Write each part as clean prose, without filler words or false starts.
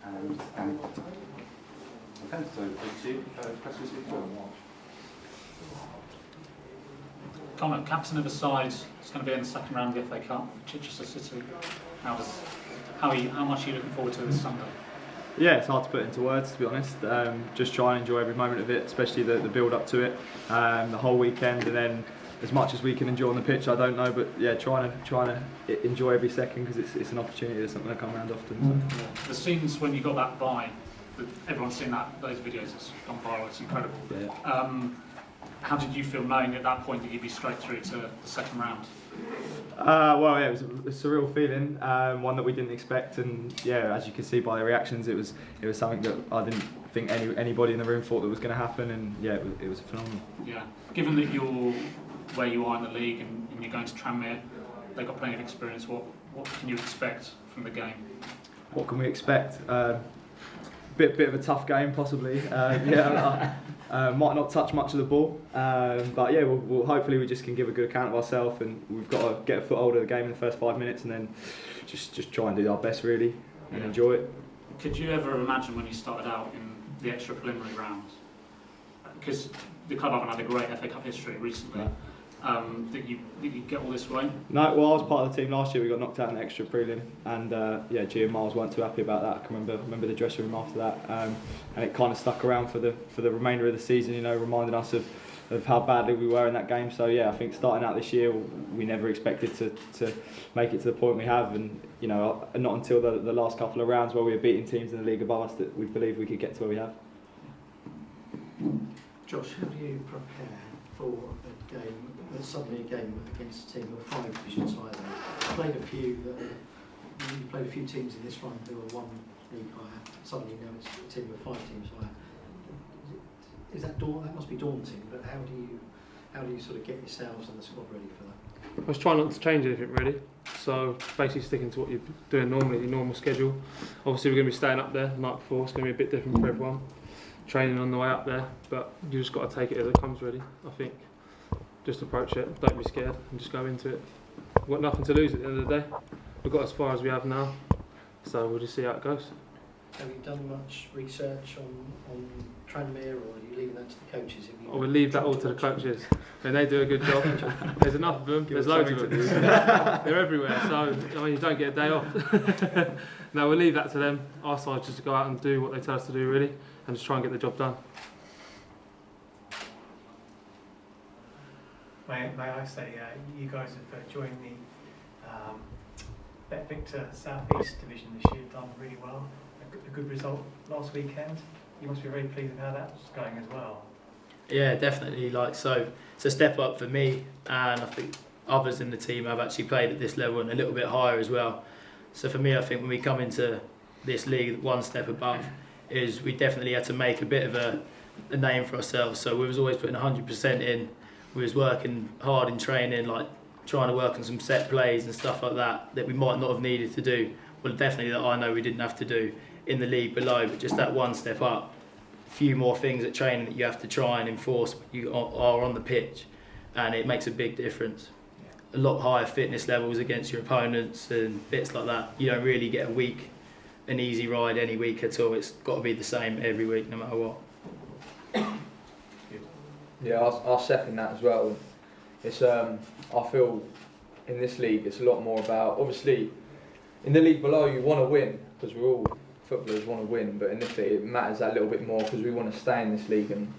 And okay, so questions you've got? Comment, captain of the side is going to be in the second round of the FA Cup for Chichester City. How much are you looking forward to this Sunday? Yeah, it's hard to put into words, to be honest. Just try and enjoy every moment of it, especially the build up to it, the whole weekend, and then as much as we can enjoy on the pitch, I don't know, but yeah, trying to enjoy every second because it's an opportunity. It's something that come around often. So. The scenes when you got that bye, everyone's seen those videos. It's gone viral. It's incredible. Yeah. How did you feel knowing at that point that you'd be straight through to the second round? Well, yeah, it was a surreal feeling, one that we didn't expect, and yeah, as you can see by the reactions, it was something that I didn't think anybody in the room thought that was going to happen, and yeah, it was phenomenal. Yeah, given that you're where you are in the league and you're going to Tranmere, they've got plenty of experience. What can you expect from the game? What can we expect? Bit of a tough game, possibly. Might not touch much of the ball, but yeah, we'll hopefully we just can give a good account of ourselves, and we've got to get a foothold of the game in the first 5 minutes, and then just try and do our best really and enjoy it. Could you ever imagine when you started out in the extra preliminary rounds, because the club haven't had a great FA Cup history recently, that you get all this way? No, well, I was part of the team last year. We got knocked out in the extra prelim, and G and Miles weren't too happy about that. I can remember the dressing room after that, and it kind of stuck around for the remainder of the season. You know, reminding us of how badly we were in that game. So yeah, I think starting out this year, we never expected to make it to the point we have, and you know, not until the last couple of rounds where we were beating teams in the league above us that we believed we could get to where we have. Josh, how do you prepare for a game? Suddenly a game against a team of 5 divisions higher. You played a few teams in this run who were 1 league higher. Suddenly now it's a team of 5 teams higher. Is that that must be daunting? But how do you sort of get yourselves and the squad ready for that? I was trying not to change anything really. So basically sticking to what you're doing normally, your normal schedule. Obviously we're going to be staying up there the night before. It's going to be a bit different for everyone. Training on the way up there, but you just got to take it as it comes really. I think. Just approach it, don't be scared, and just go into it. We've got nothing to lose at the end of the day. We've got as far as we have now, so we'll just see how it goes. Have you done much research on Tranmere, or are you leaving that to the coaches? We'll leave that all to the coaches, and they do a good job. There's enough of them, there's loads of them. They're everywhere, so I mean, you don't get a day off. No, we'll leave that to them. Our side just to go out and do what they tell us to do really, and just try and get the job done. May I say, you guys have joined the Bet Victor South East Division this year, done really well. A good result last weekend. You must be very pleased with how that's going as well. Yeah, definitely. So it's a step up for me, and I think others in the team have actually played at this level and a little bit higher as well. So for me, I think when we come into this league, one step above, is we definitely had to make a bit of a name for ourselves. So we was always putting 100% in. We was working hard in training, like trying to work on some set plays and stuff like that we might not have needed to do. Well, definitely that I know we didn't have to do in the league below, but just that one step up. A few more things at training that you have to try and enforce when you are on the pitch, and it makes a big difference. A lot higher fitness levels against your opponents and bits like that. You don't really get an easy ride any week at all. It's got to be the same every week, no matter what. Yeah, I'll second that as well. It's I feel in this league it's a lot more about, obviously in the league below you want to win because we're all footballers want to win, but in this league it matters that little bit more because we want to stay in this league and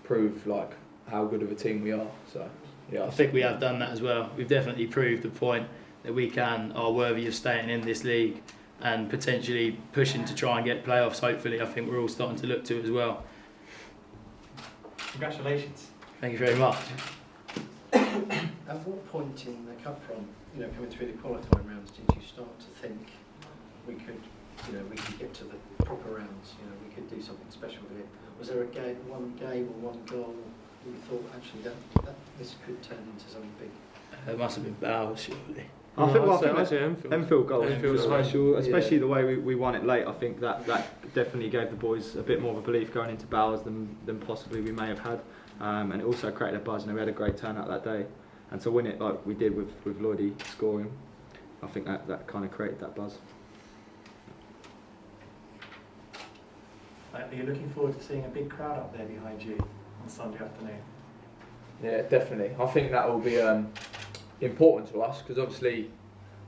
prove like how good of a team we are. So yeah, I think we have done that as well. We've definitely proved the point that we are worthy of staying in this league and potentially pushing to try and get playoffs. Hopefully, I think we're all starting to look to it as well. Congratulations. Thank you very much. At what point in the cup run, coming through the qualifying rounds, did you start to think we could get to the proper rounds? We could do something special here. Was there one game or one goal you thought actually that this could turn into something big? It must have been Bowers, surely. I think Enfield goal was special, especially the way we won it late. I think that definitely gave the boys a bit more of a belief going into Bowers than possibly we may have had, and it also created a buzz. And we had a great turnout that day, and to win it like we did with Lloydie scoring, I think that kind of created that buzz. Are you looking forward to seeing a big crowd up there behind you on Sunday afternoon? Yeah, definitely. I think that will be important to us because obviously,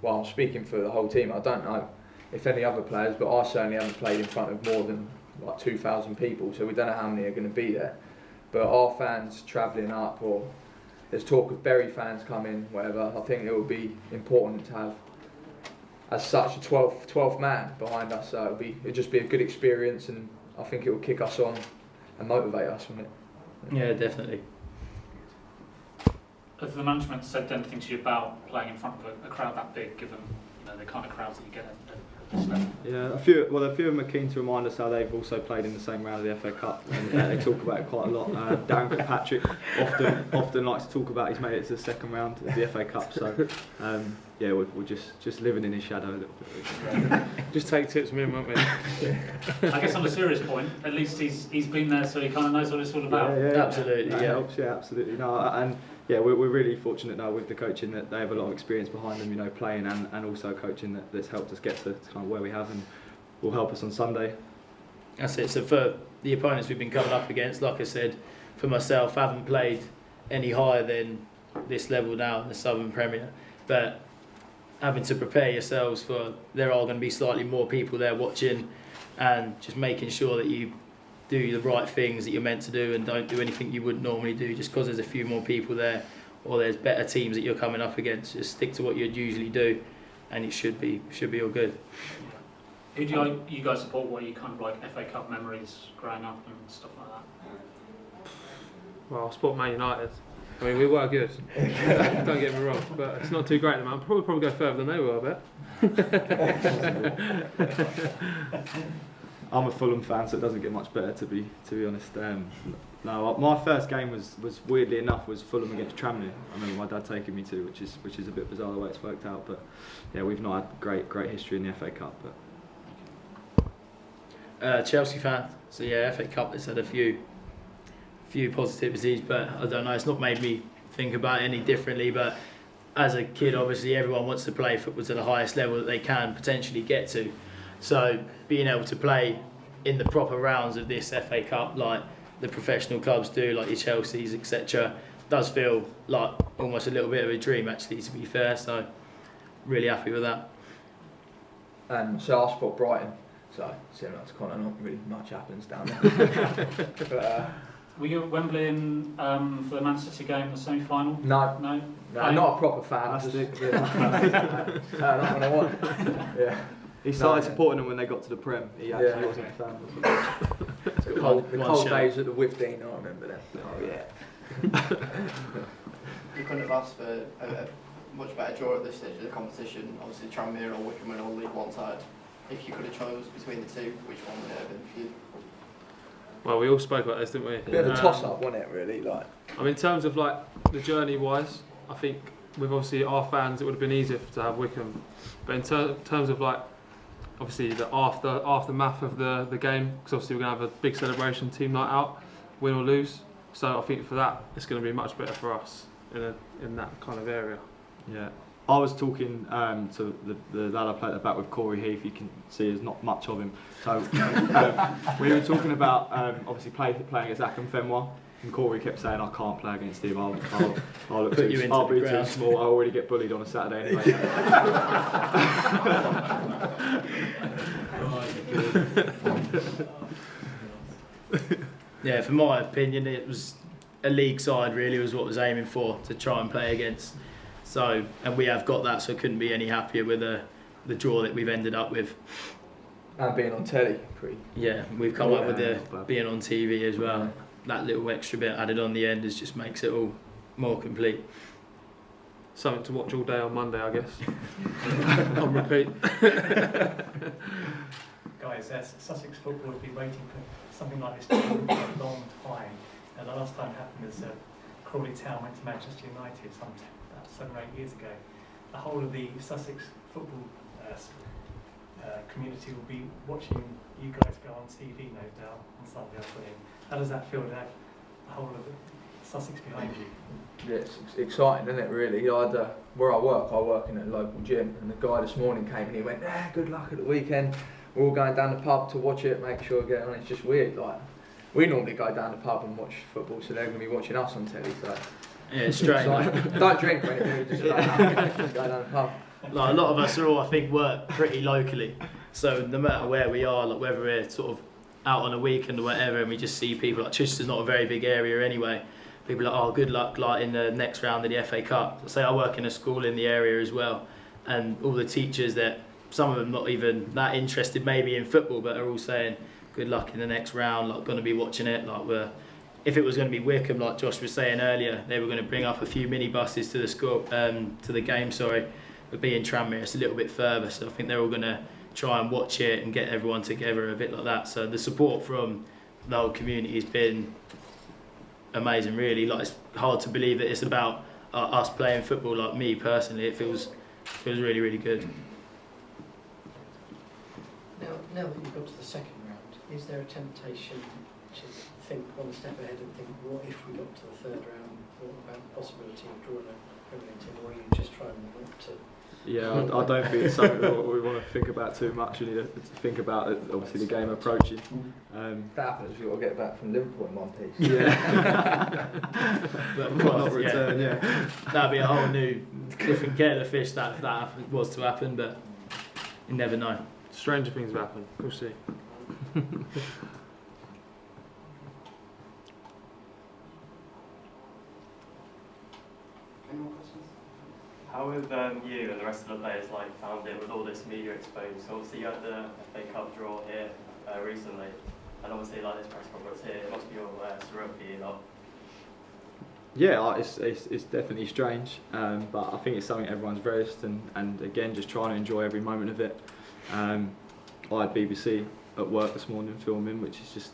well, I'm speaking for the whole team. I don't know if any other players, but I certainly haven't played in front of more than like 2,000 people, so we don't know how many are going to be there. But our fans travelling up, or there's talk of Bury fans coming, whatever, I think it will be important to have, as such, a 12th man behind us. So it'll just be a good experience, and I think it will kick us on and motivate us, won't it? Yeah, definitely. Have the management said anything to you about playing in front of a crowd that big, given the kind of crowds that you get at this level? Yeah, a few of them are keen to remind us how they've also played in the same round of the FA Cup, and they talk about it quite a lot. Darren Fitzpatrick often likes to talk about he's made it to the second round of the FA Cup, so yeah, we're just living in his shadow a little bit. Just take tips from him, won't we? I guess on a serious point, at least he's been there, so he kind of knows what it's all about. Yeah, Absolutely, that yeah. helps, yeah, absolutely. No, and yeah, we're really fortunate now with the coaching that they have a lot of experience behind them, playing and also coaching that's helped us get to kind of where we have and will help us on Sunday. That's it. So for the opponents we've been coming up against, like I said, for myself, I haven't played any higher than this level now in the Southern Premier, but having to prepare yourselves for there are going to be slightly more people there watching, and just making sure that you do the right things that you're meant to do and don't do anything you wouldn't normally do just because there's a few more people there or there's better teams that you're coming up against. Just stick to what you'd usually do and it should be all good. Who do you guys support? What are you kind of like FA Cup memories growing up and stuff like that? Well, I support Man United. I mean, we were good. Don't get me wrong, but it's not too great at the moment. Probably go further than they will, I bet. I'm a Fulham fan, so it doesn't get much better, to be honest. No, my first game was weirdly enough was Fulham against Tranmere. I remember my dad taking me to, which is a bit bizarre the way it's worked out. But yeah, we've not had great history in the FA Cup. But Chelsea fan, so yeah, FA Cup has had a few positivities, but I don't know. It's not made me think about it any differently. But as a kid, obviously everyone wants to play football to the highest level that they can potentially get to. So being able to play in the proper rounds of this FA Cup, like the professional clubs do, like your Chelseas, etc., does feel like almost a little bit of a dream, actually, to be fair. So really happy with that. And so I support Brighton, so similar to Connor, not really much happens down there. But, were you at Wembley for the Man City game, the semi-final? No, No, I'm not a proper fan. Not what I want. Yeah. he started supporting them when they got to the Prem. He actually wasn't a fan. The cold days at the Withdean, I remember them. Oh yeah. You couldn't have asked for a much better draw at this stage of the competition. Obviously, Tranmere or Wycombe and all League One side. If you could have chose between the two, which one would it have been for you? Well, we all spoke about this, didn't we? Bit of a toss-up, wasn't it, really? Like, I mean, in terms of like the journey-wise, I think with obviously our fans, it would have been easier to have Wycombe. But in terms of like, obviously the aftermath of the game, because obviously we're going to have a big celebration, team night out, win or lose. So I think for that, it's going to be much better for us in that kind of area. Yeah. I was talking to the lad I played at the back with, Corey Heath. You can see there's not much of him. So we were talking about obviously playing against Akam Fenwa, and Corey kept saying, "I can't play against him. I'll look Put you too, into I'll the be ground." too small. I already get bullied on a Saturday anyway." Yeah, for my opinion, it was a league side really was what I was aiming for, to try and play against. So, and we have got that, so I couldn't be any happier with the draw that we've ended up with. and being on telly, pretty. Yeah, we've come up with the not bad. being on TV as well. That little extra bit added on the end just makes it all more complete. Something to watch all day on Monday, I guess. On repeat. Guys, Sussex football have been waiting for something like this to happen for a long time. And the last time it happened was Crawley Town went to Manchester United about 7 or 8 years ago. The whole of the Sussex football community will be watching you guys go on TV, no doubt, on Sunday afternoon. How does that feel to have the whole of Sussex behind you? Yeah, it's exciting, isn't it, really? Where I work in a local gym, and the guy this morning came and he went, good luck at the weekend. we're all going down the pub to watch it, make sure we get on. It's just weird. Like we normally go down the pub and watch football, so they're going to be watching us on telly. So Yeah, it's strange. like, don't drink or anything. We just go down the pub. Like a lot of us are all, I think, work pretty locally. So no matter where we are, like whether we're sort of out on a weekend or whatever, and we just see people, like Chichester's not a very big area anyway. People are like, oh, good luck like in the next round of the FA Cup. So say I work in a school in the area as well, and all the teachers that, some of them not even that interested maybe in football, but are all saying good luck in the next round, like going to be watching it. Like if it was going to be Wickham, like Josh was saying earlier, they were going to bring up a few minibuses to the school, to the game. Sorry, but being Tranmere, it's a little bit further, so I think they're all going to try and watch it and get everyone together a bit like that. So the support from the whole community has been amazing, really. Like it's hard to believe that it's about us playing football. Like me personally, it feels really, really good. Now that you've got to the second round, is there a temptation to think one step ahead and think, what if we got to the third round? What about the possibility of drawing a Premier League team, or are you just trying not to? Yeah, I don't think it's something that we want to think about too much. We need to think about it, obviously the game approaching. That happens, we've got to get back from Liverpool in one piece. Yeah. But of Might course, not return, yeah. That'd be a whole new different kettle of fish that if that was to happen, but you never know. Stranger things have happened. We'll see. Any more questions? How have you and the rest of the players found it with all this media exposure? So obviously you had the FA Cup draw here recently, and obviously this press conference here, it must be all surreal for you lot. Yeah, it's definitely strange, but I think it's something everyone's relished, and again, just trying to enjoy every moment of it. I had BBC at work this morning filming, which is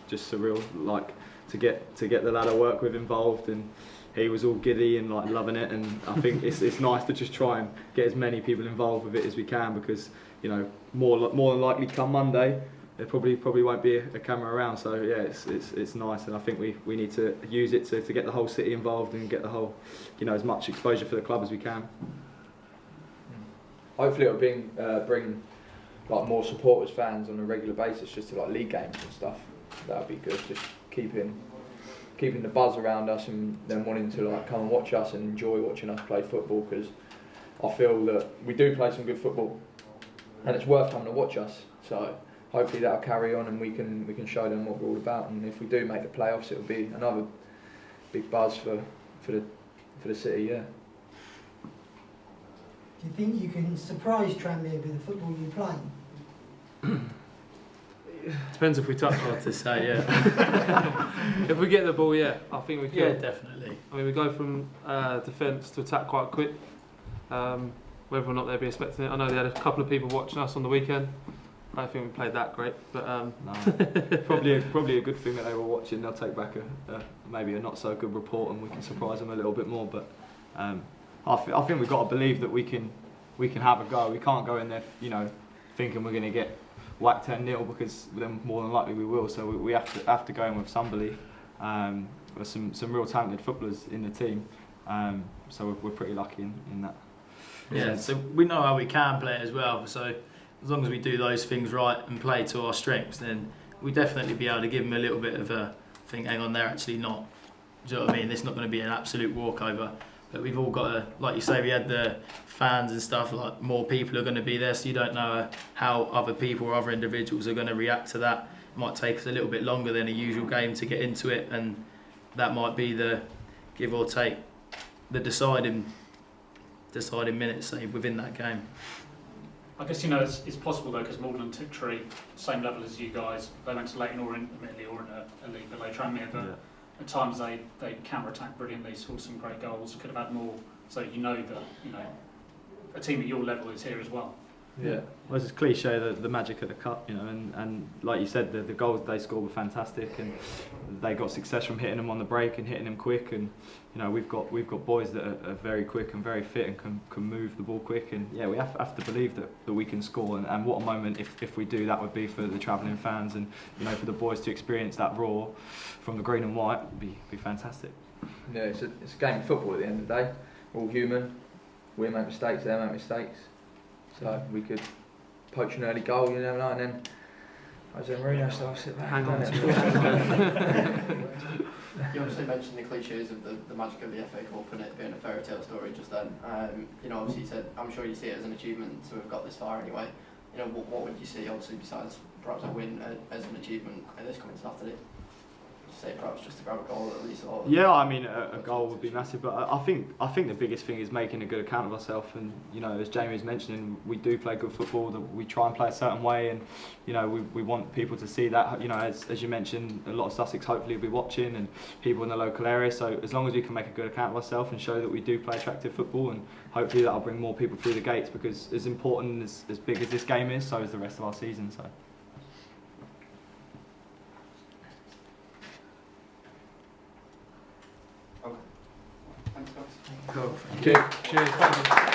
just surreal. Like to get the lad I work with involved, and he was all giddy and loving it. And I think it's nice to just try and get as many people involved with it as we can, because more than likely come Monday there probably won't be a camera around. So yeah, it's nice, and I think we need to use it to get the whole city involved and get the whole as much exposure for the club as we can. Hopefully it'll bring more supporters, fans on a regular basis, just to league games and stuff. That would be good. Just keeping the buzz around us, and then wanting to come and watch us and enjoy watching us play football, because I feel that we do play some good football, and it's worth coming to watch us. So hopefully that'll carry on, and we can show them what we're all about. And if we do make the playoffs, it'll be another big buzz for the city. Yeah. Do you think you can surprise Tranmere with the football you play? Depends if we touch Hard it. to say, yeah. If we get the ball, yeah, I think we can. Yeah, definitely. I mean, we go from defence to attack quite quick. Whether or not they'll be expecting it, I know they had a couple of people watching us on the weekend. I don't think we played that great, but No. probably a good thing that they were watching. They'll take back maybe a not so good report, and we can surprise them a little bit more. But I think we've got to believe that we can have a go. We can't go in there, thinking we're going to get whacked 10-0, because then more than likely we will. So we have to go in with some belief. There's some real talented footballers in the team, so we're pretty lucky in that. Yeah, so we know how we can play it as well. So as long as we do those things right and play to our strengths, then we definitely be able to give them a little bit of a think, hang on, they're actually not. Do you know what I mean? It's not going to be an absolute walkover. But we've all got to, like you say, we had the fans and stuff, more people are going to be there, so you don't know how other people or other individuals are going to react to that. It might take us a little bit longer than a usual game to get into it, and that might be the give or take the deciding minutes, say, within that game. I guess it's possible though, because Malden and Tiptree, same level as you guys, they went to Leighton or in a league below Tranmere, but at times they counter-attacked brilliantly, scored some great goals, could have had more. So that a team at your level is here as well. Yeah. Well, it's cliche, the magic of the cup, and like you said, the goals they scored were fantastic, and they got success from hitting them on the break and hitting them quick, and we've got boys that are very quick and very fit and can move the ball quick, and yeah, we have to believe that we can score, and what a moment if we do that would be for the travelling fans, and for the boys to experience that roar from the green and white would be fantastic. Yeah, it's a game of football at the end of the day. We're all human. We make mistakes, they make mistakes. So we could poach an early goal, you never know, and then Jose Mourinho starts sit back. Hang on don't to it? You obviously mentioned the cliches of the magic of the FA Cup and it being a fairy tale story just then. You know, obviously you said, I'm sure you see it as an achievement to have got this far anyway. You know, what would you see, obviously, besides perhaps a win as an achievement this coming Saturday? Say perhaps just to grab a goal at least. Or yeah, I mean a goal would be massive, but I think the biggest thing is making a good account of ourselves. And you know, as Jamie was mentioning, we do play good football. That we try and play a certain way, and you know, we want people to see that. You know, as you mentioned, a lot of Sussex hopefully will be watching, and people in the local area. So as long as we can make a good account of ourselves and show that we do play attractive football, and hopefully that'll bring more people through the gates. Because as important as big as this game is, so is the rest of our season. So. Okay. Thanks, guys. Cool. Cheers.